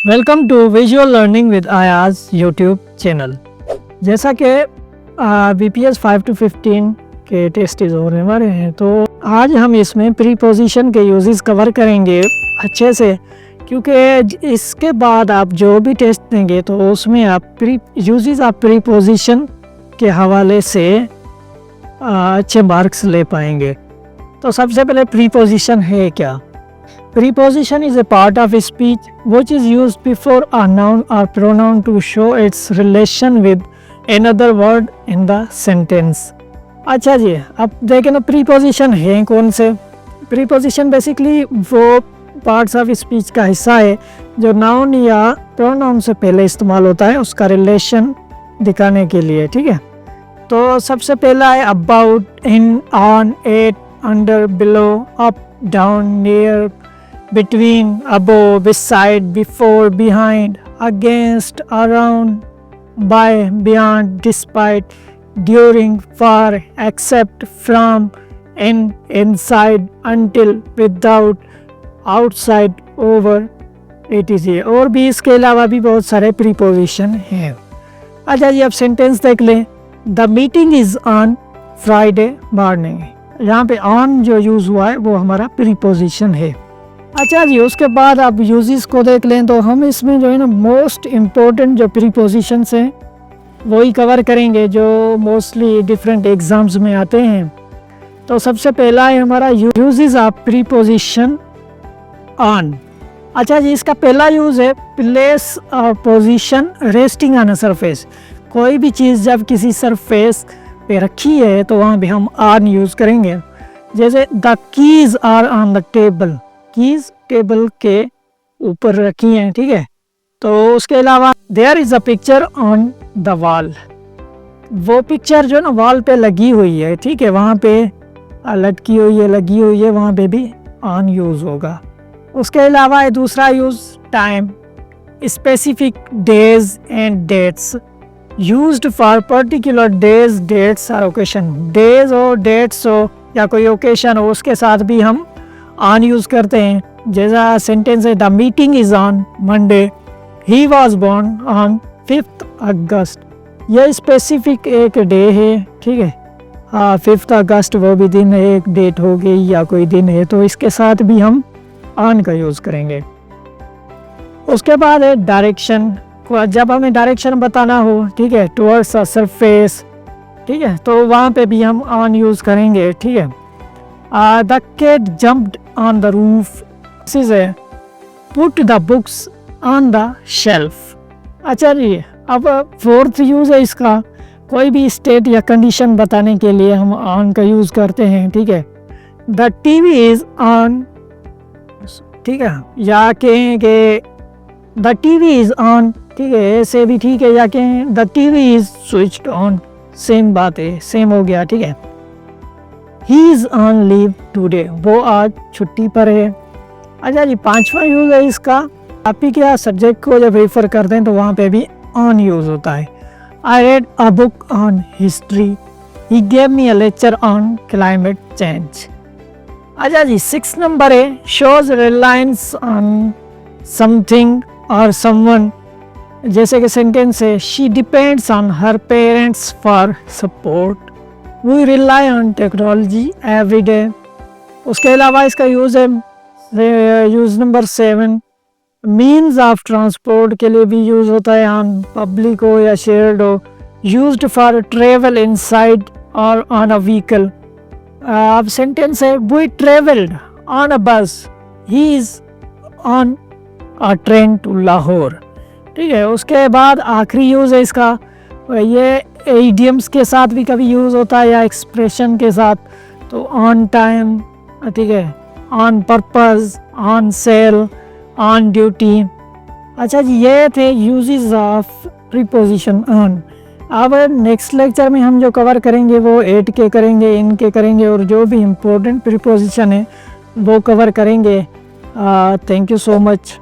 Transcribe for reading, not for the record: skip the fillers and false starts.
Welcome to visual learning with Ayaz YouTube channel. जैसा कि BPS 5 to 15 के टेस्ट होने वाले हैं, तो आज हम इसमें प्रीपोजिशन के यूजेस कवर करेंगे अच्छे से, क्योंकि इसके बाद आप जो भी टेस्ट देंगे तो उसमें आप प्रीपोजिशन के हवाले से अच्छे मार्क्स ले पाएंगे। तो सबसे पहले प्रीपोजिशन है क्या? Preposition is a part of speech which is used before a noun or pronoun to show its relation with another word in the sentence। अच्छा जी, अब देखें ना प्रीपोजिशन है कौन से। प्रीपोजिशन बेसिकली वो पार्ट्स ऑफ स्पीच का हिस्सा है जो नाउन या प्रोनाउन से पहले इस्तेमाल होता है उसका रिलेशन दिखाने के लिए, ठीक है। तो सबसे पहला है about, in, on, at, under, below, up, down, near, between, above, beside, before, behind, against, around, by, beyond, despite, during, for, except, from, in, inside, until, without, outside, over, etc। और भी इसके अलावा भी बहुत सारे प्रीपोजिशन हैं। अच्छा जी, अब सेंटेंस देख लें। The meeting is on Friday morning. यहाँ पे ऑन जो यूज़ हुआ है वो हमारा प्रीपोजिशन है। अच्छा जी, उसके बाद आप यूजेस को देख लें तो हम इसमें जो है ना मोस्ट इम्पोर्टेंट जो प्रीपोजिशंस हैं वही कवर करेंगे जो मोस्टली डिफरेंट एग्ज़ाम्स में आते हैं। तो सबसे पहला है हमारा यूजेस ऑफ प्रीपोजिशन ऑन। अच्छा जी, इसका पहला यूज़ है place position resting on a surface. कोई भी चीज़ जब किसी सरफेस पे रखी है तो वहाँ पे हम ऑन यूज़ करेंगे। जैसे the keys are on the table, keys table के ऊपर रखी हैं, ठीक है। तो उसके अलावा there is a picture on the wall. वो पिक्चर जो ना वॉल पे लगी हुई है, ठीक है, वहाँ पे लटकी हुई है, लगी हुई है, वहाँ पे भी ऑन यूज़ होगा। उसके अलावा है दूसरा use time, specific days and dates used for particular days, dates और ओकेशन। डेज हो, डेट्स हो या कोई ओकेशन हो उसके साथ भी हम ऑन यूज़ करते हैं। जैसा सेंटेंस है the meeting is on Monday, he was born on 5 August. यह स्पेसिफिक एक डे है, ठीक है। 5 अगस्त वो भी दिन है, एक डेट हो गई या कोई दिन है, तो इसके साथ भी हम ऑन का यूज़ करेंगे। उसके बाद है डायरेक्शन। जब हमें डायरेक्शन बताना हो, ठीक है, टुवर्ड्स अ सरफेस, ठीक है, तो वहाँ पे भी हम ऑन यूज़ करेंगे, ठीक है। The cat jumped on the roof. This is a put the books on the shelf। अच्छा जी, अब फोर्थ यूज़ है इसका। कोई भी स्टेट या कंडीशन बताने के लिए हम ऑन का यूज़ करते हैं, ठीक है। द TV इज़ ऑन, ठीक है, या कहें कि द TV इज़ ऑन, ठीक है, ऐसे भी ठीक है, या कहें the TV is switched on, same बात है, सेम हो गया, ठीक है। He is on leave today, वो आज छुट्टी पर है। अच्छा जी, पांचवा यूज़ है इसका। आप ही क्या सब्जेक्ट को जब रेफर करते हैं तो वहाँ पे भी ऑन यूज़ होता है। I read a book on history, he gave me a lecture on climate change। अच्छा जी, 6 नंबर है shows reliance on something or someone। जैसे कि सेंटेंस है she depends on her parents for support, We rely on technology every day। उसके अलावा इसका use है use number 7, means of transport के लिए भी यूज़ होता है। ऑन पब्लिक हो या शेयर्ड हो, यूज्ड फॉर ट्रेवल इनसाइड और ऑन अ व्हीकल। अब सेंटेंस है we travelled on a bus, he is on a train to Lahore, ठीक है। उसके बाद आखिरी यूज़ है इसका, ये इडियम्स के साथ भी कभी यूज़ होता है या एक्सप्रेशन के साथ। तो ऑन टाइम, ठीक है, on purpose, on sale, on duty. अच्छा जी, ये थे यूजेस ऑफ प्रीपोजिशन ऑन। अब नेक्स्ट लेक्चर में हम जो कवर करेंगे वो एट के करेंगे, इन के करेंगे, और जो भी इम्पोर्टेंट प्रीपोजिशन है वो कवर करेंगे। Thank you so much.